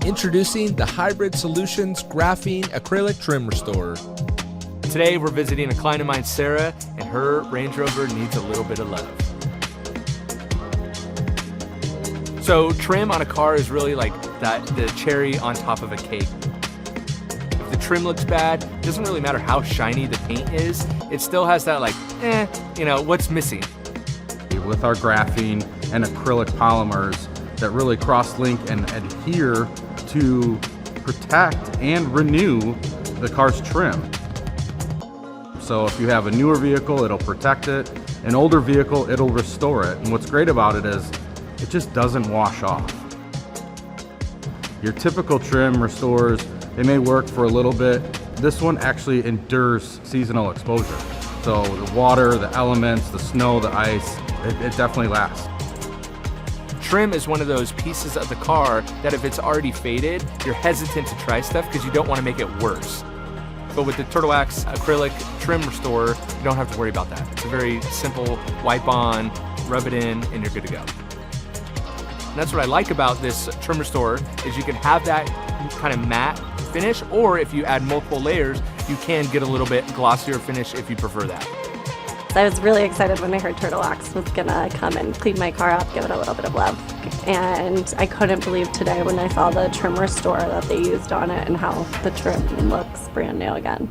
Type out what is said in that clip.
Introducing the Hybrid Solutions Graphene Acrylic Trim Restorer. Today we're visiting a client of mine, Sarah, and her Range Rover needs a little bit of love. So trim on a car is really like the cherry on top of a cake. If the trim looks bad, it doesn't really matter how shiny the paint is, it still has that like, what's missing? With our graphene and acrylic polymers that really cross-link and adhere to protect and renew the car's trim. So if you have a newer vehicle, it'll protect it. An older vehicle, it'll restore it. And what's great about it is it just doesn't wash off. Your typical trim restores, they may work for a little bit. This one actually endures seasonal exposure. So the water, the elements, the snow, the ice, it definitely lasts. Trim is one of those pieces of the car that if it's already faded, you're hesitant to try stuff because you don't want to make it worse. But with the Turtle Wax Acrylic Trim Restorer, you don't have to worry about that. It's a very simple wipe on, rub it in, and you're good to go. And that's what I like about this trim restorer is you can have that kind of matte finish, or if you add multiple layers, you can get a little bit glossier finish if you prefer that. I was really excited when I heard Turtle Wax was gonna come and clean my car up, give it a little bit of love. And I couldn't believe today when I saw the trim restore that they used on it and how the trim looks brand new again.